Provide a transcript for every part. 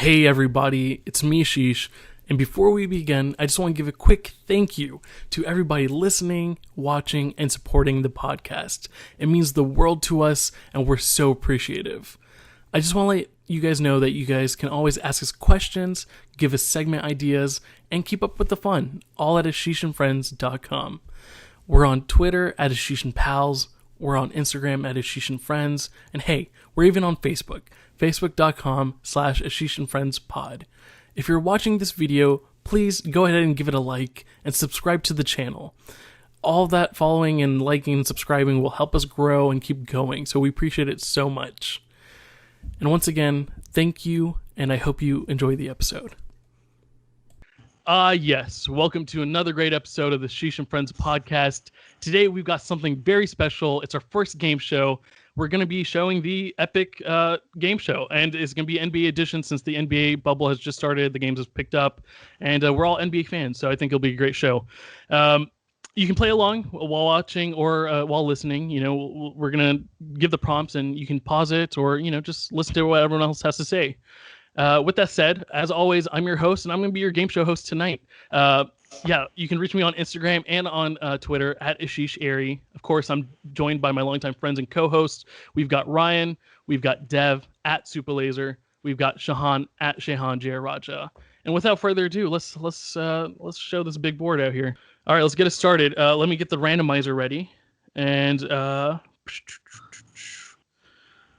Hey everybody, it's me Ashish, and before we begin, I just want to give a quick thank you to everybody listening, watching, and supporting the podcast. It means the world to us, and we're so appreciative. I just want to let you guys know that you guys can always ask us questions, give us segment ideas, and keep up with the fun, all at AshishandFriends.com. We're on Twitter at AshishandPals, we're on Instagram at AshishandFriends, and hey, we're even on Facebook, facebook.com/AshishandFriendsPod. If you're watching this video, please go ahead and give it a like and subscribe to the channel. All that following and liking and subscribing will help us grow and keep going, so we appreciate it so much. And once again, thank you, and I hope you enjoy the episode. Yes, welcome to another great episode of the Ashish and Friends podcast. Today we've got something very special. It's our first game show. We're going to be showing the epic game show, and it's going to be NBA edition since the NBA bubble has just started. The games have picked up, and we're all NBA fans, so I think it'll be a great show. You can play along while watching or while listening. You know, we're going to give the prompts, and you can pause it or, you know, just listen to what everyone else has to say. With that said, as always, I'm your host, and I'm going to be your game show host tonight. Yeah, you can reach me on Instagram and on Twitter at Ashish Airy. Of course, I'm joined by my longtime friends and co-hosts. We've got Ryan, we've got Dev at Superlaser, we've got Shahan at Shahan Jayaraja. And without further ado, let's show this big board out here. All right, let's get it started. Let me get the randomizer ready, and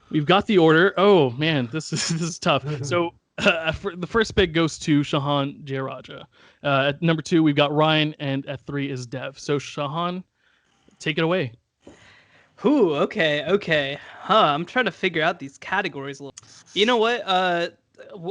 we've got the order. Oh man, this is tough. So the first pick goes to Shahan Jayaraja. At number 2, we've got Ryan, and at 3 is Dev. So Shahan, take it away. Ooh, okay. I'm trying to figure out these categories a little. You know what?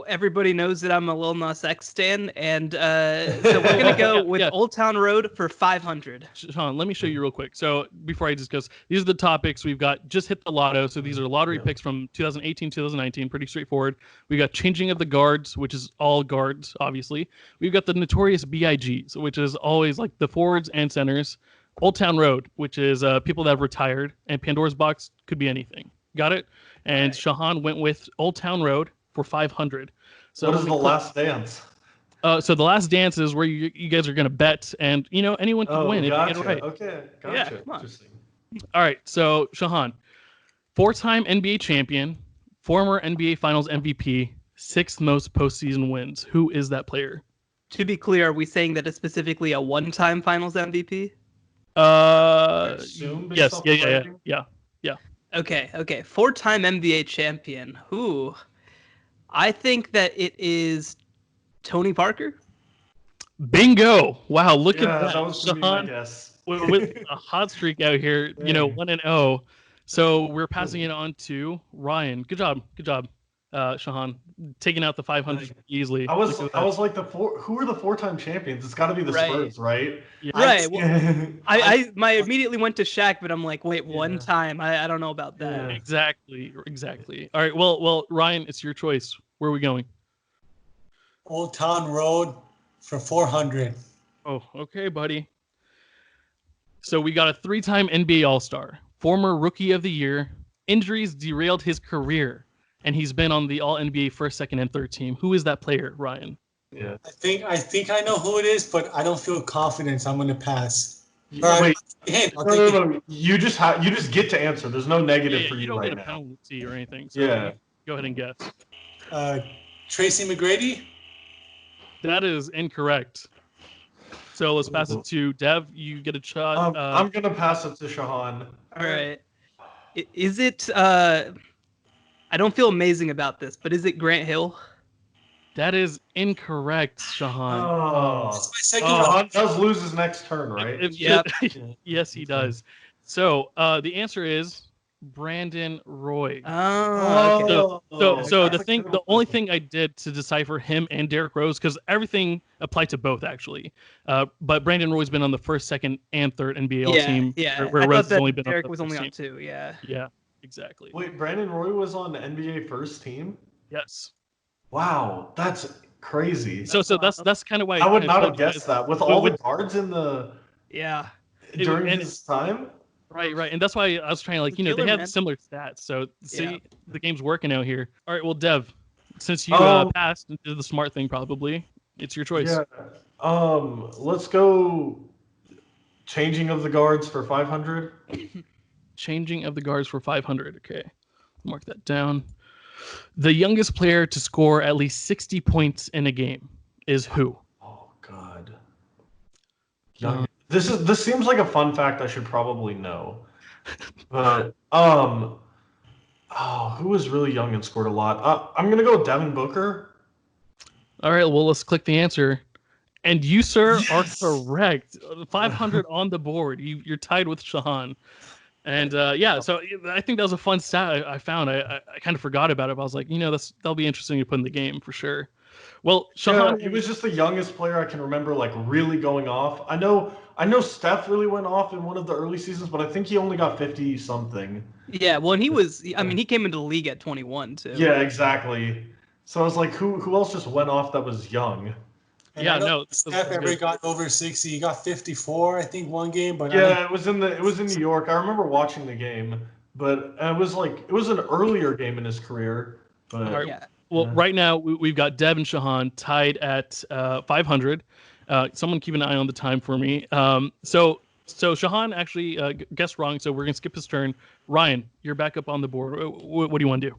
Everybody knows that I'm a Lil Nas X stan, and so we're gonna go with Old Town Road for 500. Sean, let me show you real quick. So before I discuss, these are the topics. We've got Just Hit the Lotto. So these are lottery picks from 2018, 2019. Pretty straightforward. We got Changing of the Guards, which is all guards, obviously. We've got the Notorious B.I.G.s, which is always like the forwards and centers. Old Town Road, which is people that have retired, and Pandora's Box could be anything. Got it? And right. Shahan went with Old Town Road for 500. So what is the last dance? So the last dance is where you guys are going to bet, and you know anyone can win if you get it right. Okay, gotcha. Yeah, interesting. All right, so Shahan, 4-time NBA champion, former NBA Finals MVP, 6th most postseason wins. Who is that player? To be clear, are we saying that it's specifically a one-time Finals MVP? Yes, yeah. Okay. 4-time NBA champion. Who? I think that it is Tony Parker. Bingo! Wow, look at that. That was my guess. With a hot streak out here, you know, 1-0. So we're passing it on to Ryan. Good job, Shahan, taking out the 500 easily. I was like who are the 4-time champions? It's got to be the Spurs, right? Yeah. Right. Well, I immediately went to Shaq, but I'm like, wait, one time? I don't know about that. Yeah. Exactly. All right. Well, Ryan, it's your choice. Where are we going? Old Town Road for 400. Oh, okay, buddy. So we got a 3-time NBA All-Star, former Rookie of the Year. Injuries derailed his career, and he's been on the All-NBA first, second, and third team. Who is that player, Ryan? Yeah. I think I know who it is, but I don't feel confident. So I'm going to pass. Wait. No. You just get to answer. There's no negative for you right now. You don't get a penalty or anything. So go ahead and guess. Tracy McGrady? That is incorrect. So let's pass it to Dev. You get a shot. I'm going to pass it to Shahan. All right. Is it... I don't feel amazing about this, but is it Grant Hill? That is incorrect, Shahan. That's my second Shahan does lose his next turn, right? Yes, he does. So the answer is Brandon Roy. Oh, okay. So the only thing I did to decipher him and Derrick Rose, because everything applied to both actually, but Brandon Roy's been on the first, second, and third NBA All Team. Yeah. Where Rose has only been Derrick on was only on 2. Yeah, exactly. Wait, Brandon Roy was on the NBA first team? Yes. Wow, that's crazy. So that's kind of why I would not have guessed that with all the guards in the during his time. Right, and that's why I was trying to they have similar stats. So see, the game's working out here. All right, well, Dev, since you passed and did the smart thing, probably it's your choice. Yeah. Let's go. Changing of the guards for 500. Changing of the guards for 500. Okay, mark that down. The youngest player to score at least 60 points in a game is who? Oh God. Young. This seems like a fun fact I should probably know. But who was really young and scored a lot? I'm gonna go with Devin Booker. All right, well, let's click the answer. And you, sir, Yes! are correct. 500 on the board. You're tied with Shahan. And so I think that was a fun stat I found. I kind of forgot about it, but I was like, that'll be interesting to put in the game for sure. Well, Shahan, Yeah, he was just the youngest player I can remember like really going off. I know Steph really went off in one of the early seasons, but I think he only got 50 something. Yeah, well, and he came into the league at 21 too. Yeah, exactly. So I was like, who else just went off that was young? And yeah, I don't no, think Steph ever got over 60. He got 54, I think, one game. But Yeah, it was in New York. I remember watching the game, but it was an earlier game in his career. But All right. Yeah. Well, right now we've got Dev and Shahan tied at 500. Someone keep an eye on the time for me. So Shahan actually guessed wrong, so we're gonna skip his turn. Ryan, you're back up on the board. What do you want to do?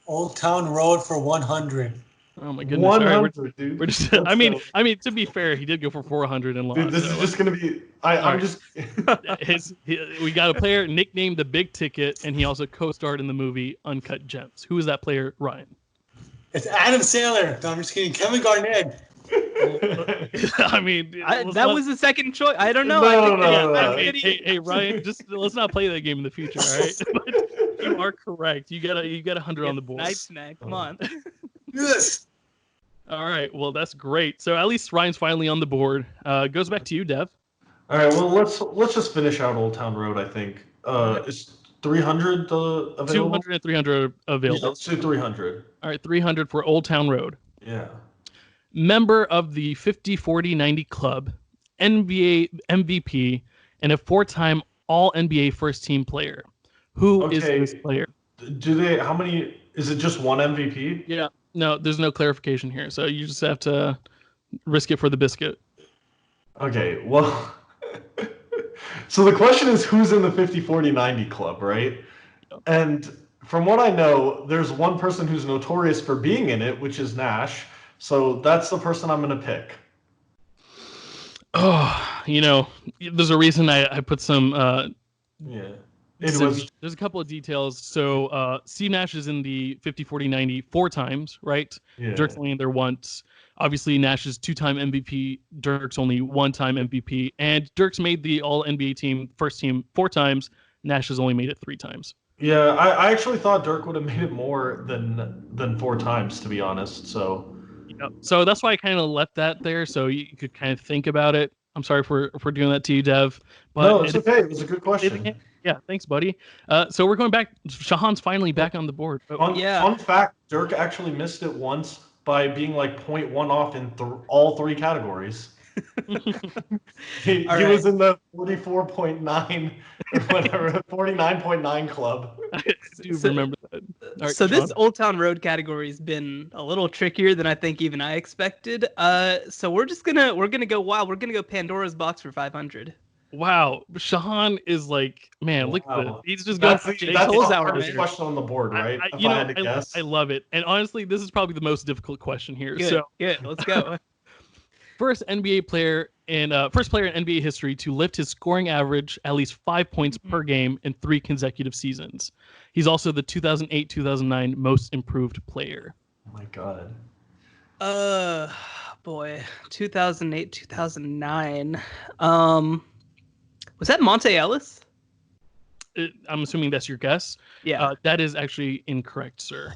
Old Town Road for 100. Oh my goodness! 100, dude. We're just. I mean, to be fair, he did go for 400 and lost. Dude, this is just gonna be. I'm just. We got a player nicknamed the Big Ticket, and he also co-starred in the movie Uncut Gems. Who is that player, Ryan? It's Adam Sandler. No, I'm just kidding. Kevin Garnett. I mean, that was the second choice. I don't know. No. Hey, Ryan, just let's not play that game in the future, all right? But you are correct. You got 100 on the board. Nice snack. Come on. Yes. All right. Well, that's great. So at least Ryan's finally on the board. Goes back to you, Dev. All right. Well, let's just finish out Old Town Road. I think. Is 300 available? 200 and 300 available. Yeah, let's do 300. All right, 300 for Old Town Road. Yeah. Member of the 50-40-90 club, NBA MVP, and a 4-time All-NBA first-team player. Who is this player? How many? Is it just one MVP? Yeah. No, there's no clarification here, so you just have to risk it for the biscuit. Okay, well, so the question is who's in the 50-40-90 club, right? Yep. And from what I know, there's one person who's notorious for being in it, which is Nash. So that's the person I'm going to pick. Oh, there's a reason I put some... There's a couple of details. So Steve Nash is in the 50-40-90 4 times, right? Yeah. Dirk's only in there once. Obviously, Nash is 2-time MVP. Dirk's only 1-time MVP. And Dirk's made the All-NBA team, first team 4 times. Nash has only made it 3 times. Yeah, I actually thought Dirk would have made it more than 4 times, to be honest. So, so that's why I kind of left that there, so you could kind of think about it. I'm sorry for doing that to you, Dev. But no, it's okay. It was a good question. Yeah, thanks, buddy. So we're going back. Shahan's finally back on the board. Fun fact, Dirk actually missed it once by being like 0.1 off in all 3 categories. He was in the 44.9 or whatever, 49.9 club. I do remember that. Right, so this Old Town Road category has been a little trickier than I think even I expected. So we're gonna go wild. We're gonna go Pandora's Box for 500. Wow, Shahan is like, man, look at this. He's just That's going. the hardest question on the board, right? I had to guess. I love it, and honestly, this is probably the most difficult question here. Good, let's go. First player in NBA history to lift his scoring average at least 5 points per game in 3 consecutive seasons. He's also the 2008-2009 most improved player. Oh my god. Boy, 2008-2009. Was that Monte Ellis? I'm assuming that's your guess. Yeah. That is actually incorrect, sir.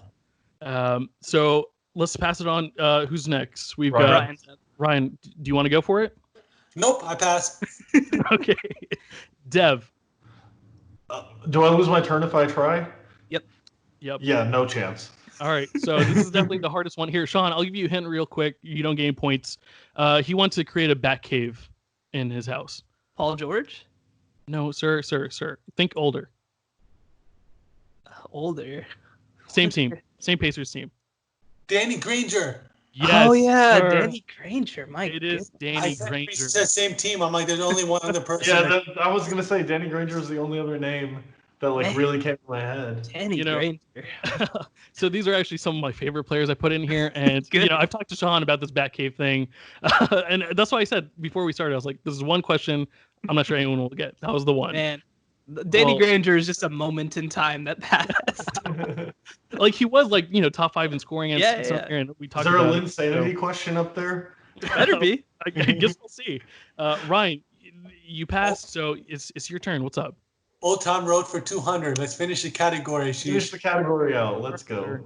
So let's pass it on. Who's next? We've got Ryan. Do you want to go for it? Nope, I pass. Okay. Dev. Do I lose my turn if I try? Yep. Yeah, no chance. All right. So this is definitely the hardest one here. Sean, I'll give you a hint real quick. You don't gain points. He wants to create a bat cave in his house. Paul George? No, sir. Think older. Older. Same team. Same Pacers team. Danny Granger. Yes. Oh yeah, sir. Danny Granger. My It is Danny I said Granger. it's the same team. I'm like, there's only one other person. Yeah, I was gonna say Danny Granger is the only other name that like Man. really came to my head. Danny You know, Granger. So these are actually some of my favorite players I put in here, and Good. I've talked to Sean about this Batcave thing, and that's why I said before we started, I was like, "This is one question I'm not sure anyone will get." That was the one. Man, Danny Well- Granger is just a moment in time that passed. Like he was like top 5 in scoring, and Yeah, stuff, yeah. and we Is talked there a about Lynn it, Sanity question up there? It better be. I guess we'll see. Ryan, you passed, so it's your turn. What's up? Old Town Road for 200. Let's finish the category. Finish the category out. Let's go.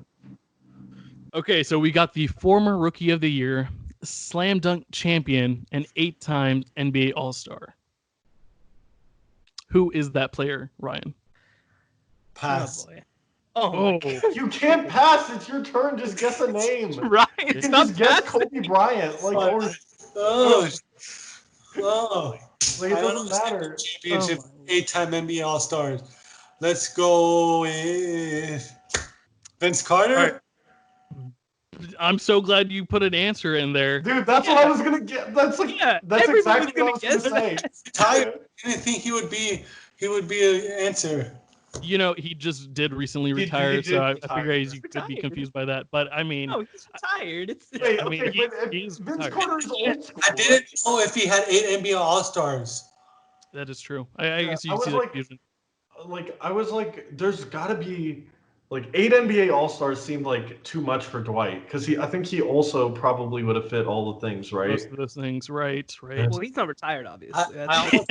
Okay, so we got the former Rookie of the Year, Slam Dunk Champion, and 8-time NBA All-Star. Who is that player, Ryan? Pass. Oh boy. Oh, You can't pass. It's your turn. Just guess a name. Ryan, You can stop just guess passing. Kobe Bryant. Like, or, Oh, like it I don't doesn't know. matter. Championship, Oh. 8-time NBA All Stars. Let's go with Vince Carter. All right. I'm so glad you put an answer in there. Dude, that's what I was gonna get. That's like that's everyone exactly what I was gonna say. Tired. I didn't think he would be an answer. He just did recently He retire, did so I retire. figure you could be confused by that. But I mean, No, he's retired. It's Wait, I mean, okay, but he's Vince retired. Carter's old school. I didn't know if he had 8 NBA All Stars. that is true. I guess you I can see was the like- confusion. Like I was like, there's gotta be like 8 NBA All Stars seemed like too much for Dwight because I think he also probably would have fit all the things, right? Most of those things, right? well, he's not retired, obviously. I-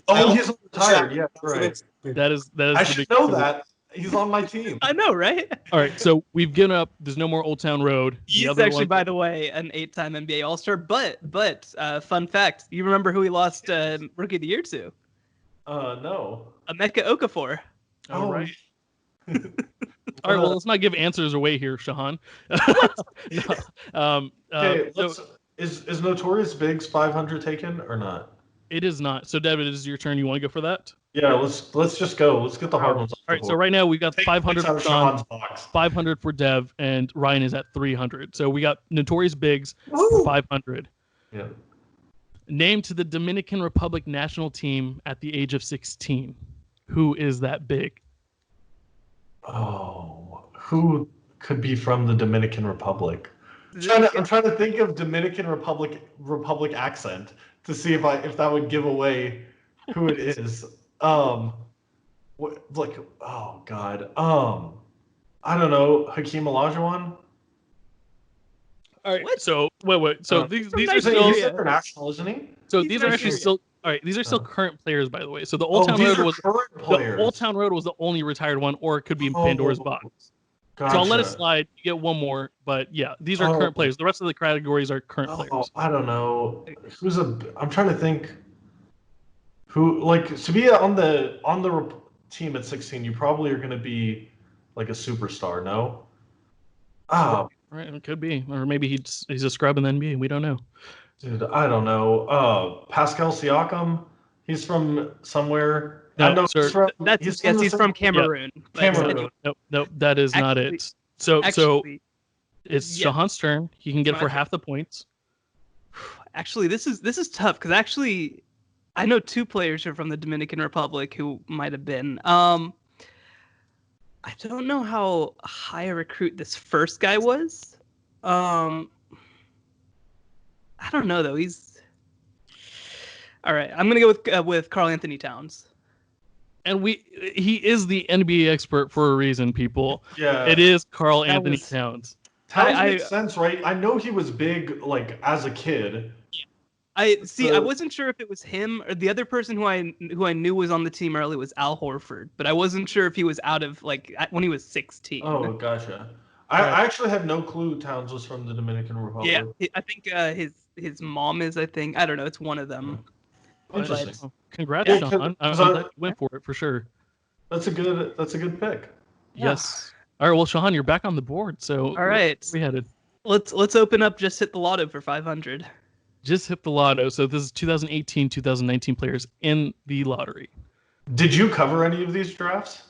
Oh, he's retired. Yeah, right. That is I the should big know confusion. that. He's on my team. I know, right? All right, so we've given up. There's no more Old Town Road. The He's other actually, one- by the way, an 8-time NBA All-Star. But fun fact, you remember who he lost Rookie of the Year to? No. Emeka Okafor. All right. All right. Well, let's not give answers away here, Shahan. Okay, So is Notorious Big's 500 taken or not? it is not. So, David, it is your turn. You want to go for that? Yeah, let's just go. Let's get the hard ones. All right. So right now we've got 500 for Sean, Sean's box. 500 for Dev, and Ryan is at 300. So we got Notorious Bigs Woo! for 500. Yeah. Named to the Dominican Republic national team at the age of 16. Who is that big? Oh, who could be from the Dominican Republic? I'm trying to think of Dominican Republic accent to see if that would give away who it is. Like, oh God. I don't know. Hakeem Olajuwon. All right. What? So wait. So these are Nigeria. still. He's international, isn't he? So He's these are actually Nigerian. still. All right. These are still current players, by the way. So the Old Town these Road are was current players. the Old Town Road was the only retired one, or it could be Pandora's box. Gotcha. So I'll let it slide. You get one more, but yeah, these are current players. The rest of the categories are current Oh, players. I don't know. I'm trying to think. Who like to be on the team at 16? You probably are going to be like a superstar. No. Oh, Right, it could be, or maybe he's a scrub in the NBA. We don't know. dude, I don't know. Pascal Siakam. He's from somewhere. No, I know sir. He's from Cameroon. Cameroon. Nope, that is not Actually- it. So Actually, it's yeah. Shahan's turn. He can get My for turn. half the points. this is tough because actually, I know 2 players who are from the Dominican Republic who might have been. I don't know how high a recruit this first guy was. I don't know though. He's all right. I'm gonna go with Karl Anthony Towns. And he is the NBA expert for a reason, people. Yeah. It is Karl That Anthony was- Towns. Towns I- makes sense, right? I know he was big like as a kid. I So- wasn't sure if it was him or the other person who I knew was on the team early was Al Horford, but I wasn't sure if he was out of when he was 16. Oh, gotcha. I actually had no clue Towns was from the Dominican Republic. Yeah, I think his mom is. I don't know. It's one of them. Interesting. Oh, congrats, Yeah, Shahan. I'm 'cause glad you went for it for sure. That's a good pick. Yes. All right. Well, Shahan, you're back on the board. So All right, where we headed. let's open up. Just hit the lotto for 500. Just hit the lotto. So this is 2018, 2019 players in the lottery. Did you cover any of these drafts?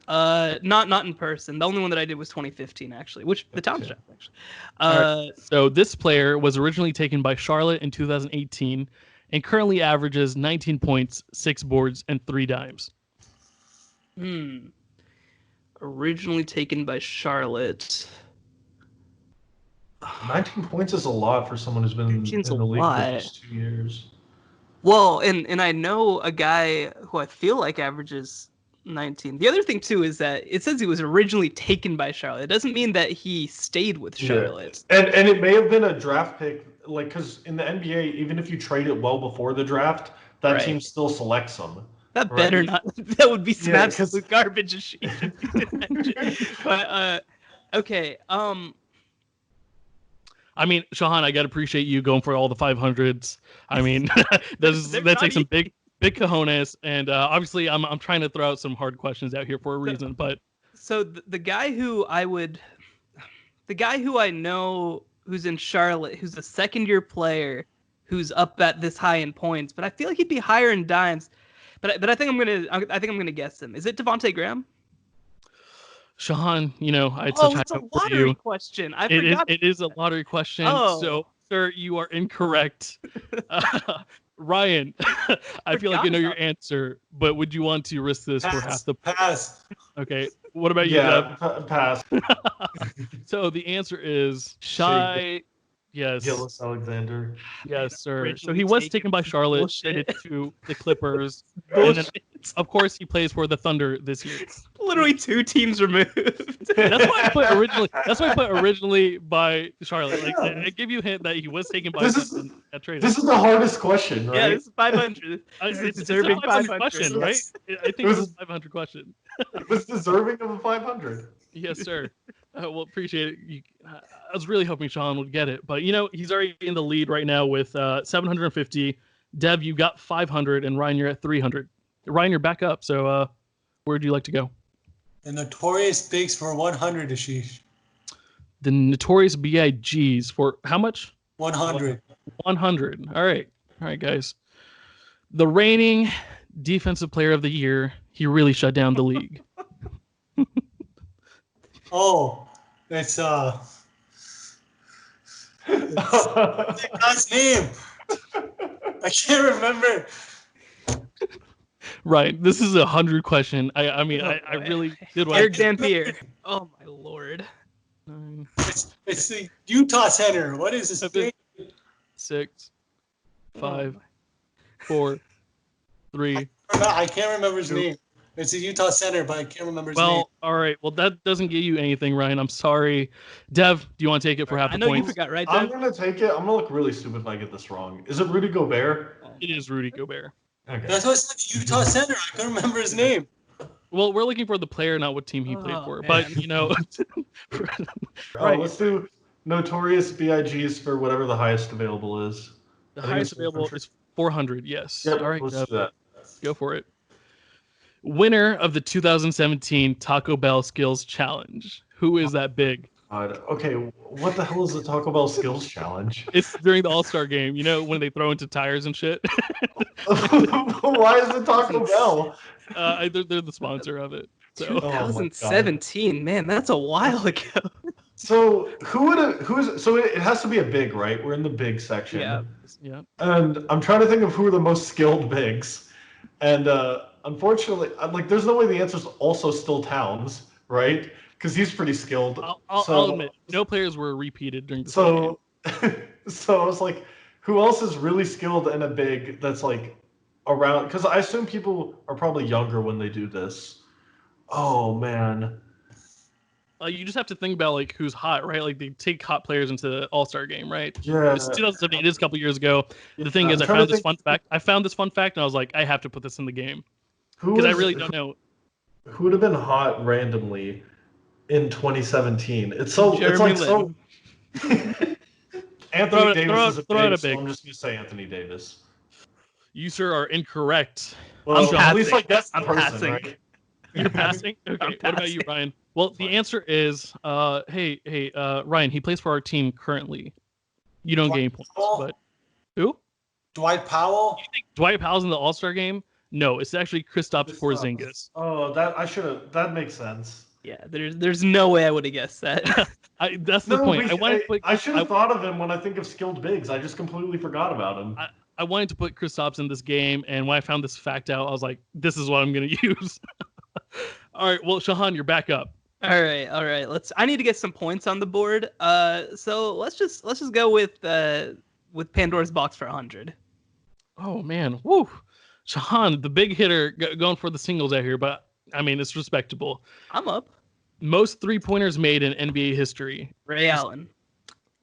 Not in person. The only one that I did was 2015, actually, which the town's draft, actually. Right. So this player was originally taken by Charlotte in 2018 and currently averages 19 points, 6 boards, and 3 dimes. Originally taken by Charlotte. 19 points is a lot for someone who's been in the league for just 2 years. Well, and I know a guy who I feel like averages 19. The other thing, too, is that it says he was originally taken by Charlotte. It doesn't mean that he stayed with Charlotte. Yeah. And it may have been a draft pick, like, because in the NBA, even if you trade it well before the draft, that team still selects them. That better not. That would be some absolute garbage. But, okay. I mean, Shahan, I gotta appreciate you going for all the 500s. I mean, that takes some big cojones, and obviously, I'm trying to throw out some hard questions out here for a reason. But so the guy who I know who's in Charlotte, who's a second-year player, who's up at this high in points, but I feel like he'd be higher in dimes. But I think I'm gonna guess him. Is it Devontae Graham? Shahan, I had such high it's a hope for lottery you. question. It is a lottery question. Oh. So, sir, you are incorrect. Ryan, I feel like I know your answer, but would you want to risk this for half the pass? Okay. What about you? Pass. So the answer is Shy. Yes. Gillis Alexander. Yes, sir. So he was taken by Charlotte, traded to the Clippers, and Bullshit. then, of course, he plays for the Thunder this year. Literally 2 teams removed. That's why I put originally by Charlotte. Like, I give you a hint that he was taken by that trade. This is the hardest question, right? Yeah, this is 500. It's deserving 500 question, right? I think it's a 500 question. It was deserving of a 500. Yes, sir. Well, appreciate it. I was really hoping Sean would get it, but he's already in the lead right now with 750. Dev, you got 500, and Ryan, you're at 300. Ryan, you're back up. So, where'd you like to go? The Notorious Bigs for 100, Ashish. The Notorious BIGs for how much? 100. 100. All right, guys. The reigning defensive player of the year. He really shut down the league. Oh, it's that guy's name. I can't remember. Right. This is 100 question. I mean, I really did. Eric Dampier. Oh my lord. It's the Utah Center. What is his name? 6, 5, 4, 3. I can't remember his name. It's a Utah Center, but I can't remember his name. Well, all right. Well, that doesn't give you anything, Ryan. I'm sorry. Dev, do you want to take it for half the points? I know you forgot, right, Dev? I'm going to take it. I'm going to look really stupid if I get this wrong. Is it Rudy Gobert? It is Rudy Gobert. Okay. That's what I said, Utah Center. I couldn't remember his name. Well, we're looking for the player, not what team he played for. Man. But, Right. Let's do Notorious BIGs for whatever the highest available is. The highest available is 400, yes. Yep, all right, let's do that. Go for it. Winner of the 2017 Taco Bell Skills Challenge. Who is that big? Okay, what the hell is the Taco Bell Skills Challenge? It's during the All-Star game, when they throw into tires and shit. Why is it Taco Bell? They're the sponsor of it. So. 2017, man, that's a while ago. So it has to be a big, right? We're in the big section. Yeah. And I'm trying to think of who are the most skilled bigs. And unfortunately, there's no way the answer is also still Towns, right? Because he's pretty skilled. I'll admit, no players were repeated during the game. So I was like, who else is really skilled and a big that's like around? Because I assume people are probably younger when they do this. Oh man. You just have to think about who's hot, right? Like they take hot players into the All-Star game, right? Yeah. It's 2017. It is a couple years ago. The thing is, I found this fun fact, and I was like, I have to put this in the game because I really don't know. Who would have been hot randomly in 2017? Jeremy Lin. Anthony Davis is a big, so I'm just gonna say Anthony Davis. You, sir, are incorrect. Well, at least that's the I'm person, passing. right? You're passing? Okay. What about you, Ryan? Well, the answer is, Ryan, he plays for our team currently. You don't gain points, but who? Dwight Powell? You think Dwight Powell's in the All-Star game? No, it's actually Kristaps Porzingis. Oh, that makes sense. Yeah, there's no way I would have guessed that. That's the point. I should have thought of him when I think of skilled bigs. I just completely forgot about him. I wanted to put Kristaps in this game, and when I found this fact out, I was like, this is what I'm going to use. All right, well, Shahan, you're back up. All right. I need to get some points on the board. So let's just go with Pandora's Box for 100. Oh man, woo! Shahan, the big hitter, going for the singles out here, but I mean it's respectable. I'm up. Most 3-pointers made in NBA history. Ray Allen.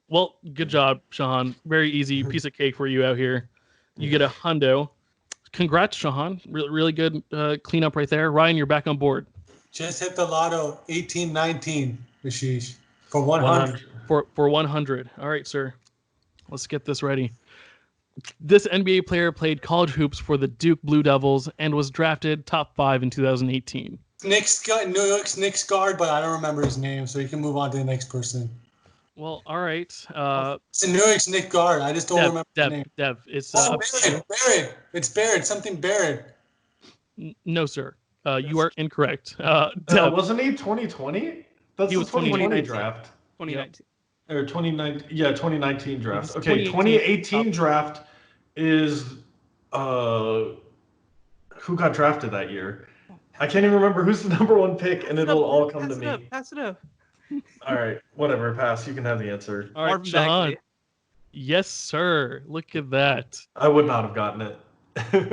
Well, good job, Shahan. Very easy piece of cake for you out here. You get a hundo. Congrats, Shahan. Really good cleanup right there. Ryan, you're back on board. Just hit the lotto 1819, Ashish, for 100. For 100. All right, sir. Let's get this ready. This NBA player played college hoops for the Duke Blue Devils and was drafted top 5 in 2018. New York's Knicks guard, but I don't remember his name, so you can move on to the next person. Well, all right. It's a New York's Knicks guard. I just don't remember his name. Dev. It's Barrett. It's Barrett. Something Barrett. No, sir. You are incorrect. Wasn't he 2020? That's he was 2020 draft. 2019. Or 2019, 2019 draft. Okay, 2018 draft is who got drafted that year? I can't even remember who's the number 1 pick, and it'll all come to me. Pass it up. All right, whatever. Pass. You can have the answer. All right, Shahan. Yes, sir. Look at that. I would not have gotten it.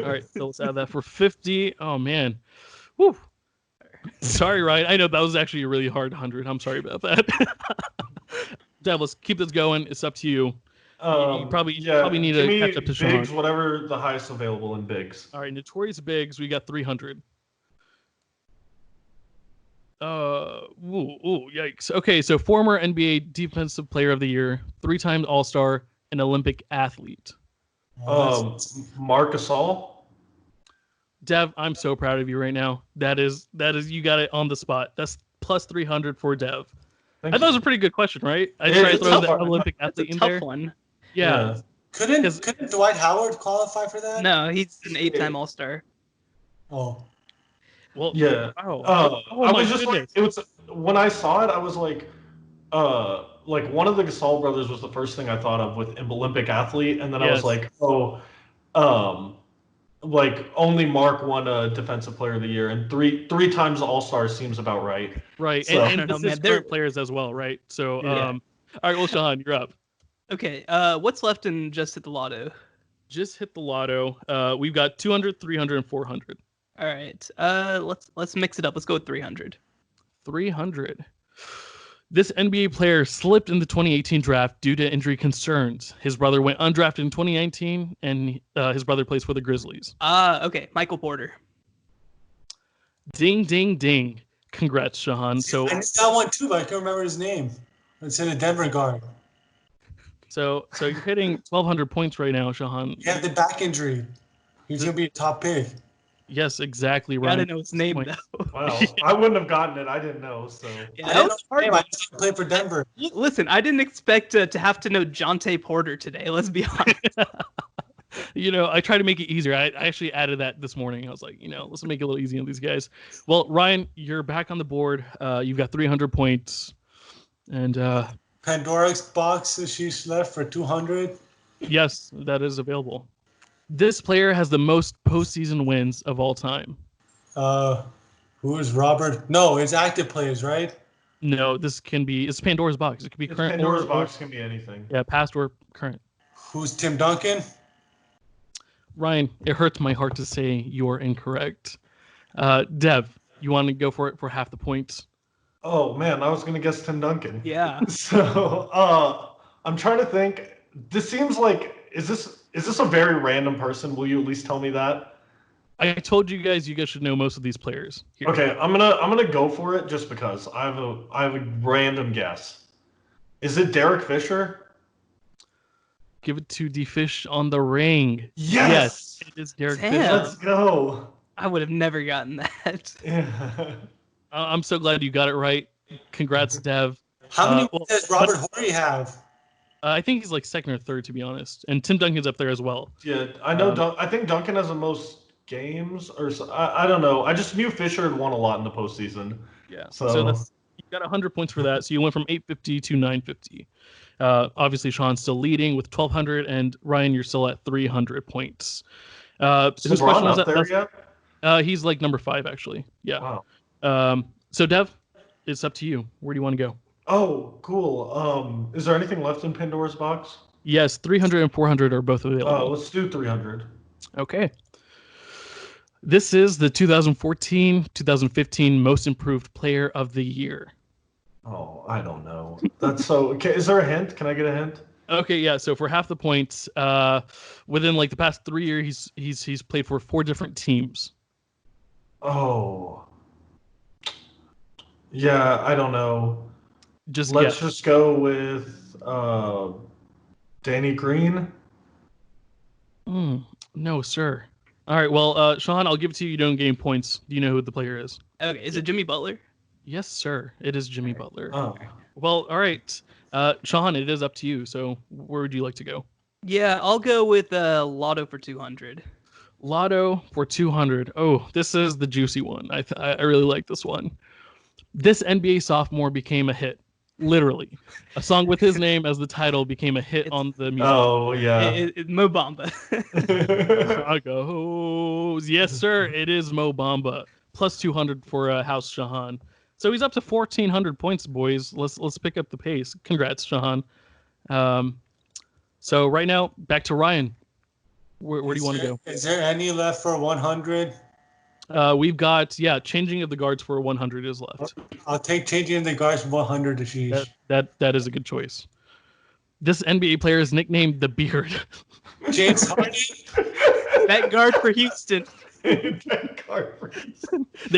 All right, so let's add that for 50. Oh man. Woo. Sorry, Ryan. I know that was actually a really hard 100. I'm sorry about that. Dev, let's keep this going. It's up to you. You probably need to catch up to Shahan. Bigs, whatever the highest available in bigs. All right, notorious bigs. We got 300. Yikes. Okay, so former NBA Defensive Player of the Year, 3-time All-Star, and Olympic athlete. Marc Gasol. Dev, I'm so proud of you right now. That is you got it on the spot. That's plus 300 for Dev. I thought it was a pretty good question, right? I tried to throw the Olympic athlete in there. Tough one. Yeah. Couldn't Dwight Howard qualify for that? No, he's an 8-time All-Star. Oh. Well, yeah. Oh I my was just goodness. like, it was when I saw it, I was like one of the Gasol brothers was the first thing I thought of with Olympic athlete, and then I was like, like only Mark won a Defensive Player of the Year, and three times All-Star seems about right. Right, So, and this is current players as well, right? So, all right, well, Shahan, you're up. Okay, what's left in Just Hit the Lotto? Just hit the lotto. We've got 200, 300, and 400. All right, let's mix it up. Let's go with 300. 300. This NBA player slipped in the 2018 draft due to injury concerns. His brother went undrafted in 2019, and his brother plays for the Grizzlies. Okay, Michael Porter. Ding, ding, ding. Congrats, Shahan. So I missed that one too, but I can't remember his name. It's in a Denver guard. So you're hitting 1,200 points right now, Shahan. He had the back injury. He's going to be a top pick. Yes, exactly I right. didn't know his name, though. Wow, I wouldn't have gotten it. I didn't know. So Yeah, that was hard. I just played for Denver. Listen, I didn't expect to have to know Jonte Porter today. Let's be honest. I try to make it easier. I actually added that this morning. I was like, let's make it a little easy on these guys. Well, Ryan, you're back on the board. You've got 300 points. And Pandora's Box she's left for 200. Yes, that is available. This player has the most postseason wins of all time. Who is Robert? No, it's active players, right? No, it's Pandora's Box. It could be current. Pandora's Box can be anything. Yeah, past or current. Who's Tim Duncan? Ryan, it hurts my heart to say you're incorrect. Dev, you want to go for it for half the points? Oh man, I was gonna guess Tim Duncan. Yeah. So I'm trying to think. This seems like is this a very random person? Will you at least tell me that? I told you guys should know most of these players. Here. Okay, I'm gonna go for it just because I have a random guess. Is it Derek Fisher? Give it to D Fish on the ring. Yes, it is Derek Damn. Fisher. Let's go. I would have never gotten that. Yeah. I'm so glad you got it right. Congrats, Dev. How many does Robert Horry have? I think he's like second or third, to be honest. And Tim Duncan's up there as well. Yeah, I know. I think Duncan has the most games, or I don't know. I just knew Fisher had won a lot in the postseason. Yeah. So that's you got 100 points for that. So you went from 850 to 950. Obviously, Sean's still leading with 1,200, and Ryan, you're still at 300 points. is Whose LeBron question was up that? there yet? He's like number 5, actually. Yeah. Wow. So Dev, it's up to you. Where do you want to go? Oh, cool. Is there anything left in Pandora's box? Yes, 300 and 400 are both available. Let's do 300. Okay. This is the 2014-2015 Most Improved Player of the Year. Oh, I don't know. That's so. Okay, is there a hint? Can I get a hint? Okay, yeah. So for half the points, within like the past 3 years, he's played for 4 different teams. Oh. Yeah, I don't know. Let's just go with Danny Green. No, sir. All right. Well, Sean, I'll give it to you. You don't gain points. Do you know who the player is? Okay, is it Jimmy Butler? Yes, sir. It is Jimmy Butler. Oh. Well, all right. Sean, it is up to you. So where would you like to go? Yeah, I'll go with Lotto for 200. Lotto for 200. Oh, this is the juicy one. I really like this one. This NBA sophomore became a hit. Literally. A song with his name as the title became a hit on the music. Oh, yeah. Mo Bamba. Chicago's. Yes, sir. It is Mo Bamba. Plus 200 for House Shahan. So he's up to 1,400 points, boys. Let's pick up the pace. Congrats, Shahan. So right now, back to Ryan. Where do you want to go? Is there any left for 100? We've got, changing of the guards for 100 is left. I'll take changing of the guards for 100, Ashish. That is a good choice. This NBA player is nicknamed the Beard. James Harden? That guard for Houston. They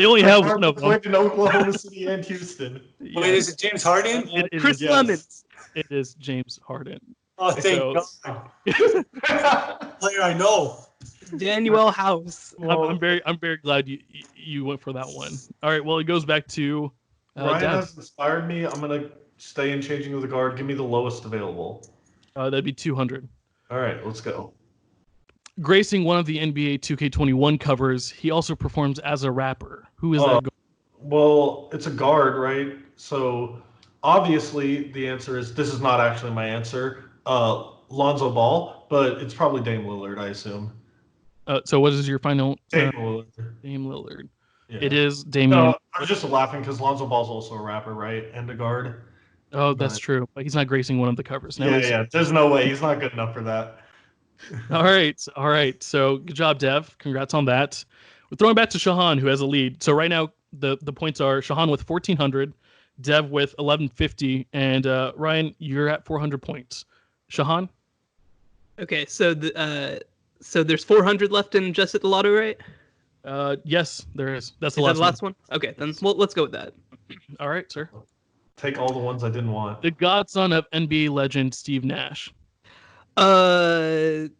only have one of them. In Oklahoma City and Houston. Yeah. Wait, is it James Harden? Chris Lemons. It is James Harden. Oh, thank God. Player I know. Daniel House. I'm very glad you went for that one. All right, well, it goes back to Ryan Dev. has inspired me. I'm gonna stay in changing of the guard. Give me the lowest available. That'd be 200. All right, let's go. Gracing one of the NBA 2K21 covers, he also performs as a rapper. Who is that? Well, it's a guard, right? So obviously the answer is, this is not actually my answer, Lonzo Ball, but it's probably Dame Lillard, I assume. So what is your final? Dame Lillard. Dame Lillard. Yeah. It is Damian. No, I was just laughing because Lonzo Ball's also a rapper, right? And a guard. Oh, that's true. But he's not gracing one of the covers. No, Yeah. There's no way. He's not good enough for that. All right. So good job, Dev. Congrats on that. We're throwing back to Shahan, who has a lead. So right now the points are Shahan with 1,400, Dev with 1,150, and Ryan, you're at 400 points. Shahan? Okay, so there's 400 left in Just at the Lotto, right? Yes, there is. That's the Is last that the last one. Okay, then let's go with that. All right, sir. Take all the ones I didn't want. The godson of NBA legend Steve Nash. Is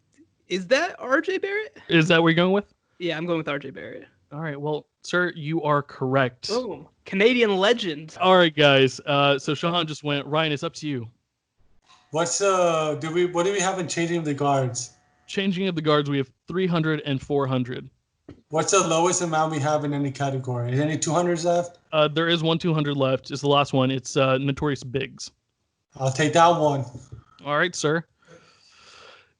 that RJ Barrett? Is that what you're going with? Yeah, I'm going with RJ Barrett. All right, well, sir, you are correct. Oh, Canadian legend. All right, guys. So Shahan just went. Ryan, it's up to you. What do we have in changing of the guards? Changing of the guards, we have 300 and 400. What's the lowest amount we have in any category? Is any 200s left? There is one 200 left. It's the last one. It's Notorious Biggs. I'll take that one. All right, sir.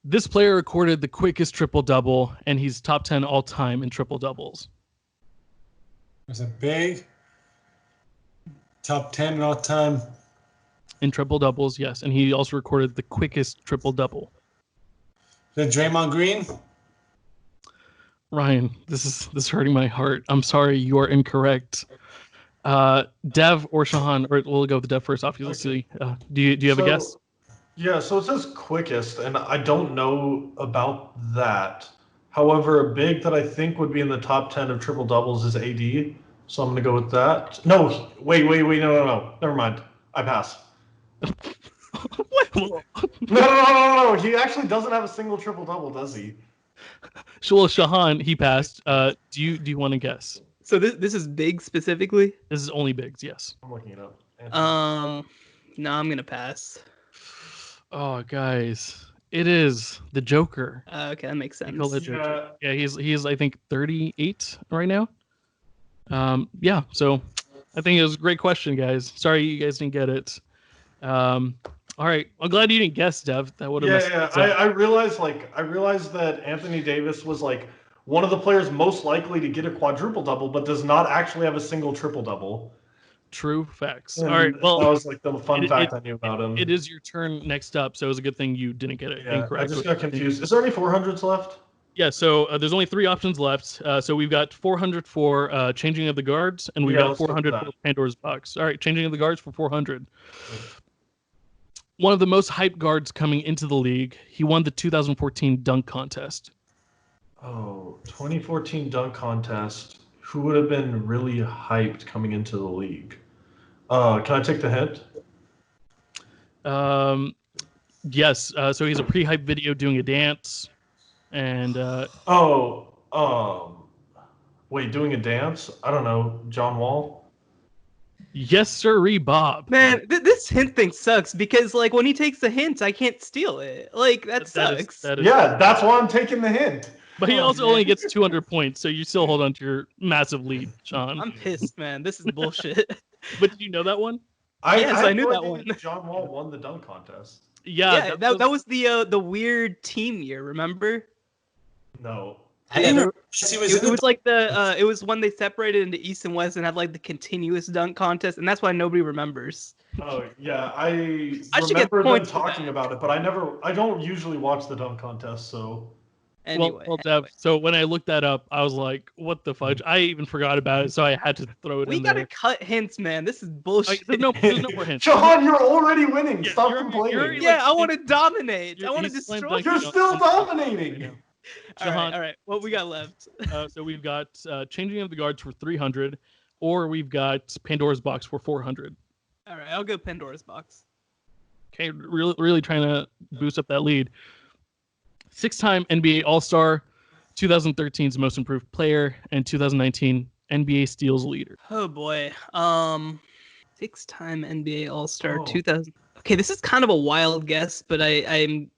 This player recorded the quickest triple-double, and he's top 10 all-time in triple-doubles. There's a big top 10 all time. In triple-doubles, yes. And he also recorded the quickest triple-double. The Draymond Green? Ryan, this is hurting my heart. I'm sorry, you are incorrect. Dev or Shahan, or we'll go with Dev first, obviously. Do you have a guess? Yeah, so it says quickest, and I don't know about that. However, a big that I think would be in the top 10 of triple doubles is AD, so I'm going to go with that. No, wait, no. Never mind. I pass. No. He actually doesn't have a single triple double, does he? Well, Shahan, he passed. Do you want to guess? So this is big specifically? This is only bigs, yes. I'm looking it up. No, I'm gonna pass. Oh, guys, It is the Joker. Okay, that makes sense. Michael the Joker. Yeah, he's I think 38 right now. Yeah, so I think it was a great question, guys. Sorry you guys didn't get it. All right, I'm glad you didn't guess, Dev. That would have messed us up. I realized that Anthony Davis was like one of the players most likely to get a quadruple double, but does not actually have a single triple double. True facts. And all right, well, that was like the fun fact I knew about him. It is your turn next up, so it was a good thing you didn't get it incorrect. I just got confused. Is there any 400s left? Yeah, so there's only 3 options left. So we've got 400 for changing of the guards, and we've got 400 for Pandora's box. All right, changing of the guards for 400. One of the most hyped guards coming into the league. He won the 2014 dunk contest. Oh, 2014 dunk contest. Who would have been really hyped coming into the league? Can I take the hint? Yes. So he's a pre-hype video doing a dance, and wait, doing a dance? I don't know. John Wall. Yes, sirree, Bob. Man, this hint thing sucks because like when he takes the hint, I can't steal it. Like that sucks. That's why I'm taking the hint. But he also only gets 200 points, so you still hold on to your massive lead, Sean. I'm pissed, man. This is bullshit. But did you know that one? I knew that one. John Wall won the dunk contest. Yeah, that was the weird team year. Remember? No. It was like it was when they separated into East and West and had like the continuous dunk contest, and that's why nobody remembers. Oh yeah, I remember them talking about it, but I don't usually watch the dunk contest, so. Anyway, Dev, so when I looked that up, I was like, what the fudge? I even forgot about it, so I had to throw it in there. We gotta cut hints, man. This is bullshit. There's no more hints. Sean, you're already winning. Stop complaining. I want to dominate. I want to destroy. You're still dominating. All right. What we got left? So we've got changing of the guards for 300, or we've got Pandora's box for 400. All right, I'll go Pandora's box. Okay, really trying to boost up that lead. 6-time NBA All-Star, 2013's Most Improved Player, and 2019 NBA Steals Leader. Oh boy. 6-time NBA All-Star, 2000. Okay, this is kind of a wild guess, but I'm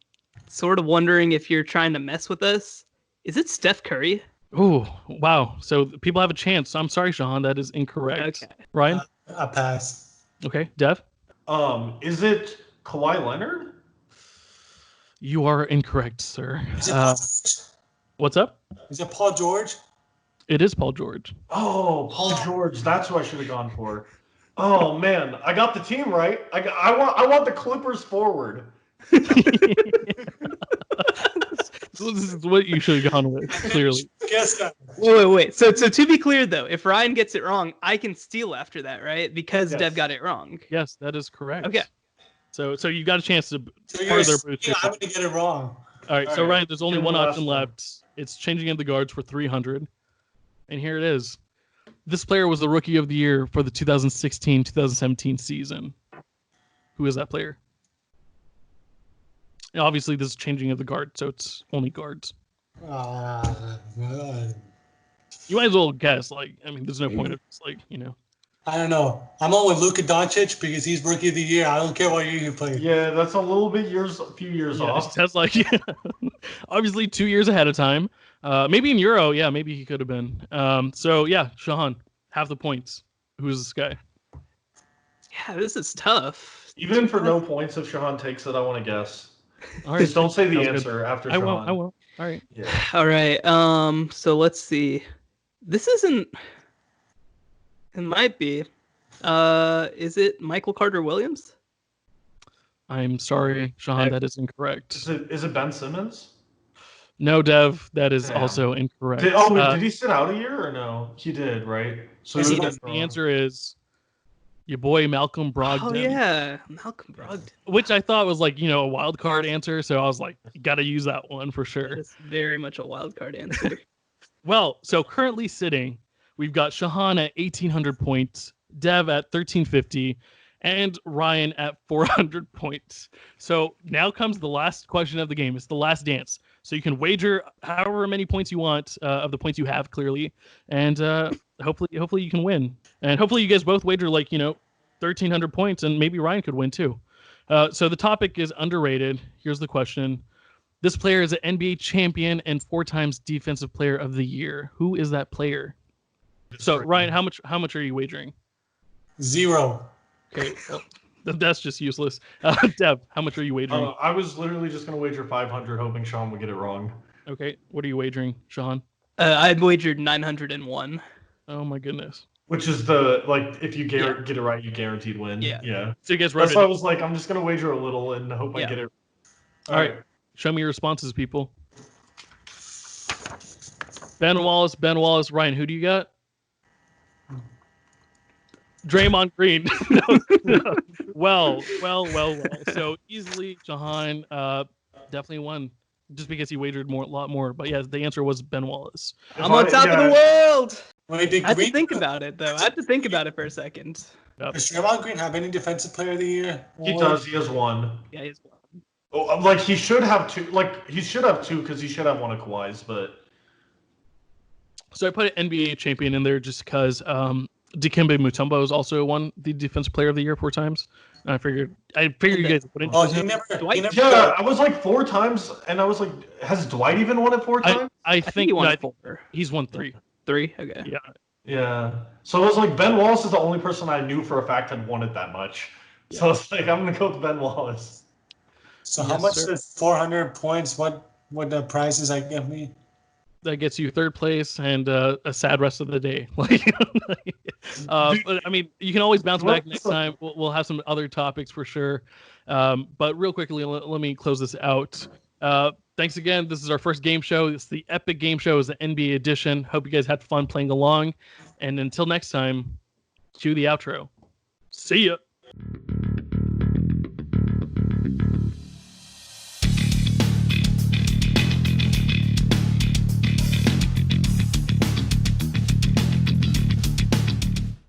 sort of wondering if you're trying to mess with us. Is it Steph Curry? Oh, wow. So people have a chance. I'm sorry, Shahan, that is incorrect. Okay. Ryan? I pass. Okay, Dev? Is it Kawhi Leonard? You are incorrect, sir. Is it what's up? Is it Paul George? It is Paul George. Oh, Paul George. That's who I should have gone for. Oh man, I got the team right. I want the Clippers forward. So this is what you should have gone with, clearly. Guess that. Wait. So to be clear though, if Ryan gets it wrong, I can steal after that, right? Because Dev got it wrong. Yes, that is correct. Okay. So you got a chance to further boost yourself. I'm going to get it wrong. All right, so Ryan, there's only one option left. It's changing of the guards for 300. And here it is. This player was the Rookie of the Year for the 2016-2017 season. Who is that player? And obviously, this is changing of the guard, so it's only guards. You might as well guess. There's no point of I don't know. I'm on with Luka Doncic because he's Rookie of the Year. I don't care what year you play. Yeah, that's a little bit few years off. That's obviously 2 years ahead of time. Maybe in Euro, maybe he could have been. Shahan, half the points. Who's this guy? Yeah, this is tough. Even for no points, if Shahan takes it, I want to guess. All right, don't say the answer after Shahan. I will. All right. Yeah. All right. So let's see. This isn't. It might be. Is it Michael Carter Williams? I'm sorry, Shahan, that is incorrect. Is it Ben Simmons? No, Dev, that is also incorrect. Did he sit out a year or no? He did, right? So the answer is your boy Malcolm Brogdon. Oh yeah, Malcolm Brogdon. Which I thought was a wild card answer, so I was like, got to use that one for sure. It's very much a wild card answer. Well, so currently sitting, we've got Shahan at 1,800 points, Dev at 1,350, and Ryan at 400 points. So now comes the last question of the game. It's the last dance. So you can wager however many points you want of the points you have, clearly, and hopefully you can win. And hopefully you guys both wager 1,300 points, and maybe Ryan could win too. So the topic is underrated. Here's the question. This player is an NBA champion and 4 times Defensive Player of the Year. Who is that player? So, Ryan, how much are you wagering? 0. Okay, well, that's just useless. Deb, how much are you wagering? I was literally just going to wager 500, hoping Sean would get it wrong. Okay, what are you wagering, Sean? I wagered 901. Oh my goodness. Which is the, like, if you get it right, you guaranteed win. Yeah. So you guys That's why I was like, I'm just going to wager a little and hope I get it. All right. Show me your responses, people. Ben Wallace. Ryan, who do you got? Draymond Green. No. Well. So easily, Jahan definitely won just because he wagered a lot more. But yeah, the answer was Ben Wallace. I'm on top of the world. Wait, I had to think about it, though. I had to think about it for a second. Does Draymond Green have any Defensive Player of the Year? He does. He has 1. Yeah, he has 1. Oh, like, he should have 2. Like, he should have 2 because he should have 1 of Kawhi's, but... So I put an NBA champion in there just because Dikembe Mutombo has also won the Defensive Player of the Year 4 times. And I figured you guys would. Oh, he never. Yeah, I was like 4 times, and I was like, has Dwight even won it 4 times? I think he won 4. He's won 3. 3? Okay. Yeah. Yeah. So it was like Ben Wallace is the only person I knew for a fact had won it that much. Yeah. So it's like, I'm going to go with Ben Wallace. So how much is 400 points? What the prizes I get me? That gets you 3rd place and a sad rest of the day. But I mean, you can always bounce back next time. We'll have some other topics for sure. But real quickly, let me close this out. Thanks again. This is our first game show. It's the Epic Game Show. It's the NBA edition. Hope you guys had fun playing along. And until next time, cue the outro. See ya.